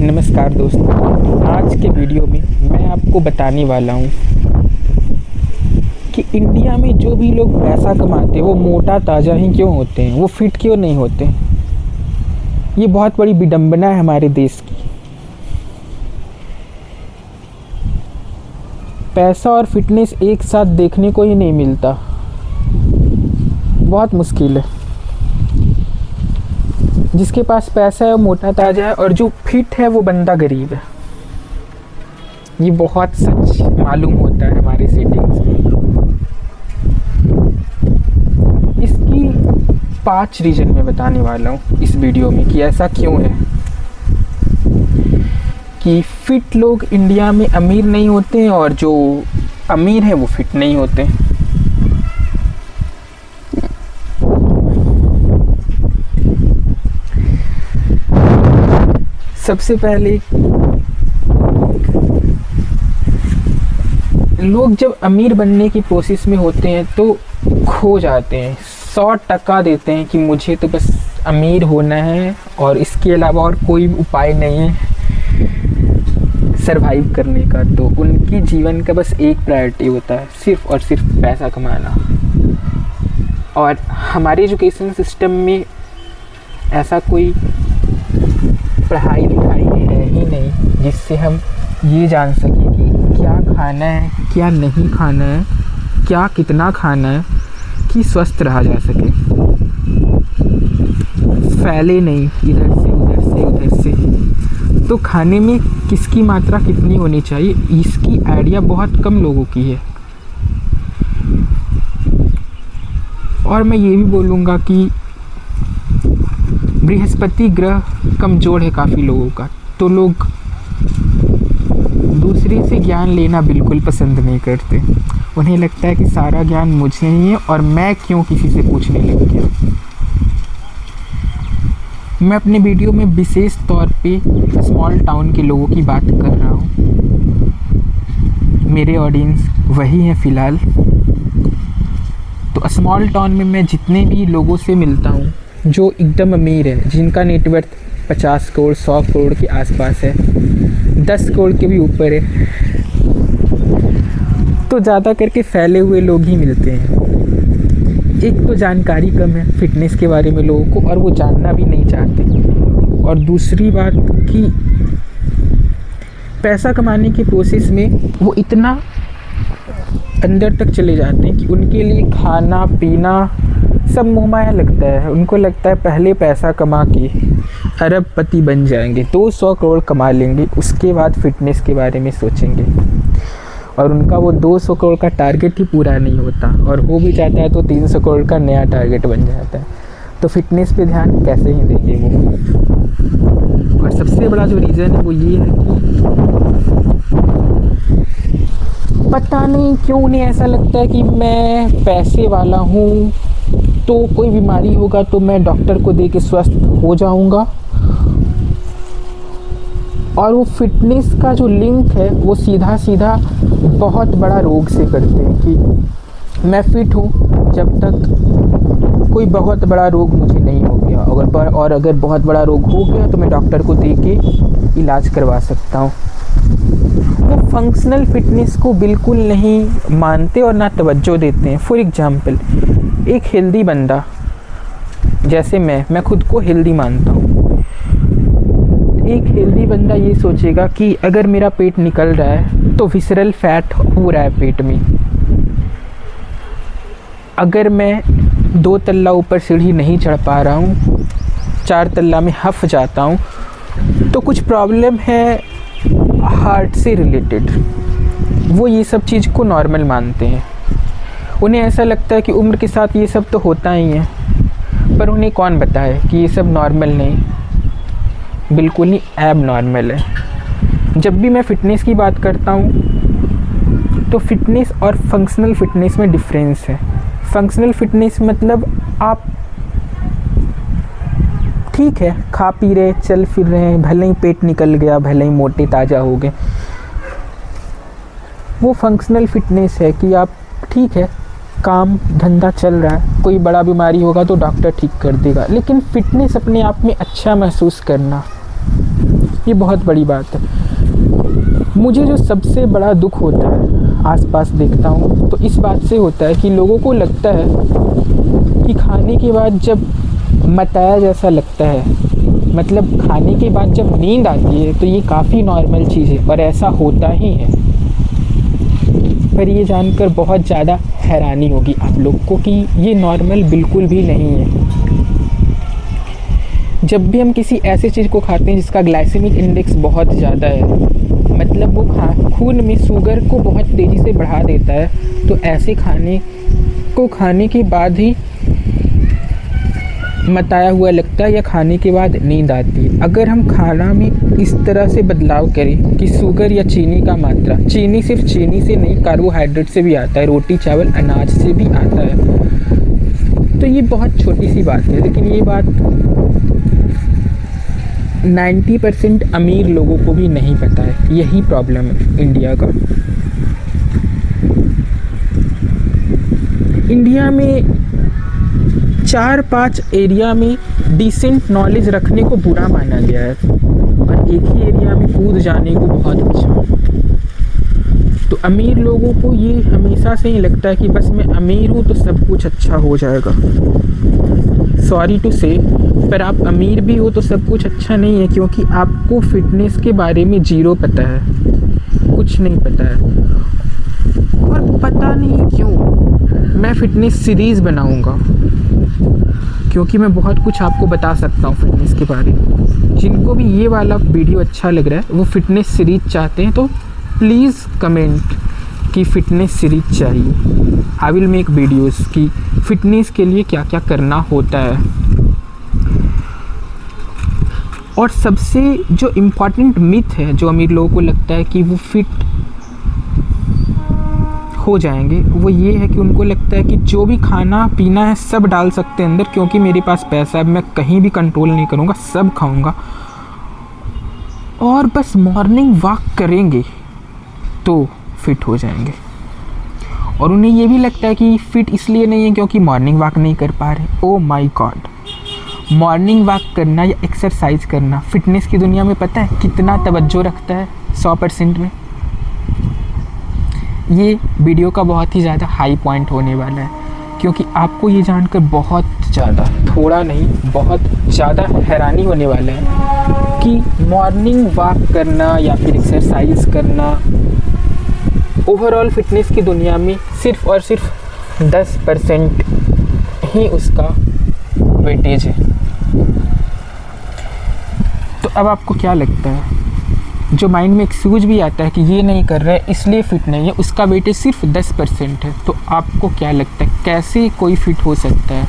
नमस्कार दोस्तों, आज के वीडियो में मैं आपको बताने वाला हूँ कि इंडिया में जो भी लोग पैसा कमाते हैं वो मोटा ताज़ा ही क्यों होते हैं, वो फिट क्यों नहीं होते। ये बहुत बड़ी विडंबना है हमारे देश की। पैसा और फिटनेस एक साथ देखने को ही नहीं मिलता, बहुत मुश्किल है। जिसके पास पैसा है वो मोटा ताज़ा है और जो फिट है वो बंदा गरीब है। ये बहुत सच मालूम होता है हमारे सेटिंग्स में। इसकी 5 रीज़न मैं बताने वाला हूँ इस वीडियो में कि ऐसा क्यों है कि फिट लोग इंडिया में अमीर नहीं होते हैं और जो अमीर हैं वो फिट नहीं होते। सबसे पहले लोग जब अमीर बनने की कोशिश में होते हैं तो खो जाते हैं, 100% देते हैं कि मुझे तो बस अमीर होना है और इसके अलावा और कोई उपाय नहीं है सरवाइव करने का। तो उनकी जीवन का बस एक प्रायोरिटी होता है, सिर्फ और सिर्फ पैसा कमाना। और हमारे एजुकेशन सिस्टम में ऐसा कोई पढ़ाई लिखाई है ही नहीं जिससे हम ये जान सकें कि क्या खाना है, क्या नहीं खाना है, क्या कितना खाना है कि स्वस्थ रहा जा सके। फैले नहीं इधर से उधर से उधर से। तो खाने में किसकी मात्रा कितनी होनी चाहिए इसकी आइडिया बहुत कम लोगों की है। और मैं ये भी बोलूँगा कि बृहस्पति ग्रह कमज़ोर है काफ़ी लोगों का, तो लोग दूसरे से ज्ञान लेना बिल्कुल पसंद नहीं करते। उन्हें लगता है कि सारा ज्ञान मुझे ही है और मैं क्यों किसी से पूछने लग गया। मैं अपने वीडियो में विशेष तौर पे स्मॉल टाउन के लोगों की बात कर रहा हूँ। मेरे ऑडियंस वही हैं फ़िलहाल। तो स्मॉल टाउन में मैं जितने भी लोगों से मिलता हूँ जो एकदम अमीर है, जिनका नेटवर्थ 50 करोड़ 100 करोड़ के आसपास है, 10 करोड़ के भी ऊपर है, तो ज़्यादा करके फैले हुए लोग ही मिलते हैं। एक तो जानकारी कम है फिटनेस के बारे में लोगों को और वो जानना भी नहीं चाहते। और दूसरी बात कि पैसा कमाने की कोशिश में वो इतना अंदर तक चले जाते हैं कि उनके लिए खाना पीना सब मुहमाया लगता है। उनको लगता है पहले पैसा कमा के अरबपति बन जाएंगे, 200 करोड़ कमा लेंगे, उसके बाद फिटनेस के बारे में सोचेंगे। और उनका वो 200 करोड़ का टारगेट ही पूरा नहीं होता और हो भी जाता है तो 300 करोड़ का नया टारगेट बन जाता है। तो फिटनेस पे ध्यान कैसे ही देंगे वो। और सबसे बड़ा जो रीज़न है वो ये है कि पता नहीं क्यों उन्हें ऐसा लगता है कि मैं पैसे वाला हूँ तो कोई बीमारी होगा तो मैं डॉक्टर को दे के स्वस्थ हो जाऊंगा। और वो फिटनेस का जो लिंक है वो सीधा सीधा बहुत बड़ा रोग से करते हैं कि मैं फिट हूँ जब तक कोई बहुत बड़ा रोग मुझे नहीं हो गया, अगर बहुत बड़ा रोग हो गया तो मैं डॉक्टर को दे के इलाज करवा सकता हूँ। वो फंक्शनल फिटनेस को बिल्कुल नहीं मानते और ना तवज्जो देते हैं। फॉर एग्जाम्पल, एक हेल्दी बंदा जैसे मैं खुद को हेल्दी मानता हूँ। एक हेल्दी बंदा ये सोचेगा कि अगर मेरा पेट निकल रहा है तो विसरल फैट हो रहा है पेट में। अगर मैं 2 तल्ला ऊपर सीढ़ी नहीं चढ़ पा रहा हूँ, 4 तल्ला में हफ जाता हूँ, तो कुछ प्रॉब्लम है हार्ट से रिलेटेड। वो ये सब चीज़ को नॉर्मल मानते हैं। उन्हें ऐसा लगता है कि उम्र के साथ ये सब तो होता ही है, पर उन्हें कौन बताए कि ये सब नॉर्मल नहीं, बिल्कुल ही एब नॉर्मल है। जब भी मैं फ़िटनेस की बात करता हूँ तो फिटनेस और फंक्शनल फ़िटनेस में डिफरेंस है। फंक्शनल फ़िटनेस मतलब आप ठीक है खा पी रहे चल फिर रहे हैं, भले ही पेट निकल गया, भले ही मोटे ताज़ा हो गए, वो फंक्शनल फ़िटनेस है कि आप ठीक है काम धंधा चल रहा है, कोई बड़ा बीमारी होगा तो डॉक्टर ठीक कर देगा। लेकिन फ़िटनेस अपने आप में अच्छा महसूस करना, ये बहुत बड़ी बात है। मुझे जो सबसे बड़ा दुख होता है आसपास देखता हूँ तो इस बात से होता है कि लोगों को लगता है कि खाने के बाद जब मताया जैसा लगता है, मतलब खाने के बाद जब नींद आती है तो ये काफ़ी नॉर्मल चीज़ है और ऐसा होता ही है। पर ये जानकर बहुत ज़्यादा हैरानी होगी आप लोग को कि ये नॉर्मल बिल्कुल भी नहीं है। जब भी हम किसी ऐसे चीज़ को खाते हैं जिसका ग्लाइसेमिक इंडेक्स बहुत ज़्यादा है, मतलब वो खून में शुगर को बहुत तेज़ी से बढ़ा देता है, तो ऐसे खाने को खाने के बाद ही मताया हुआ लगता है या खाने के बाद नींद आती है। अगर हम खाना में इस तरह से बदलाव करें कि शुगर या चीनी का मात्रा, चीनी सिर्फ चीनी से नहीं कार्बोहाइड्रेट से भी आता है, रोटी चावल अनाज से भी आता है, तो ये बहुत छोटी सी बात है, लेकिन ये बात 90% अमीर लोगों को भी नहीं पता है। यही प्रॉब्लम है इंडिया का। इंडिया में 4-5 एरिया में डिसेंट नॉलेज रखने को बुरा माना गया है और एक ही एरिया में कूद जाने को बहुत अच्छा। तो अमीर लोगों को ये हमेशा से ही लगता है कि बस मैं अमीर हूँ तो सब कुछ अच्छा हो जाएगा। सॉरी टू से, पर आप अमीर भी हो तो सब कुछ अच्छा नहीं है, क्योंकि आपको फिटनेस के बारे में ज़ीरो पता है, कुछ नहीं पता है। और पता नहीं क्यों मैं फ़िटनेस सीरीज़ बनाऊँगा, क्योंकि मैं बहुत कुछ आपको बता सकता हूँ फिटनेस के बारे में। जिनको भी ये वाला वीडियो अच्छा लग रहा है वो फिटनेस सीरीज चाहते हैं तो प्लीज़ कमेंट कि फ़िटनेस सीरीज चाहिए। आई विल मेक वीडियोस कि फ़िटनेस के लिए क्या क्या करना होता है। और सबसे जो इम्पॉर्टेंट मिथ है जो अमीर लोगों को लगता है कि वो फिट हो जाएंगे, वो ये है कि उनको लगता है कि जो भी खाना पीना है सब डाल सकते हैं अंदर, क्योंकि मेरे पास पैसा है, मैं कहीं भी कंट्रोल नहीं करूँगा, सब खाऊँगा और बस मॉर्निंग वॉक करेंगे तो फिट हो जाएंगे। और उन्हें ये भी लगता है कि फिट इसलिए नहीं है क्योंकि मॉर्निंग वॉक नहीं कर पा रहे। Oh my God, morning walk करना या एक्सरसाइज करना फिटनेस की दुनिया में पता है कितना तवज्जो रखता है 100% में। ये वीडियो का बहुत ही ज़्यादा हाई पॉइंट होने वाला है, क्योंकि आपको ये जानकर बहुत ज़्यादा, थोड़ा नहीं बहुत ज़्यादा हैरानी होने वाला है कि मॉर्निंग वॉक करना या फिर एक्सरसाइज करना ओवरऑल फिटनेस की दुनिया में सिर्फ और सिर्फ 10% ही उसका वेटेज है। तो अब आपको क्या लगता है, जो माइंड में एक्सक्यूज भी आता है कि ये नहीं कर रहा है इसलिए फिट नहीं है, उसका वेटेज सिर्फ 10% है, तो आपको क्या लगता है कैसे कोई फिट हो सकता है?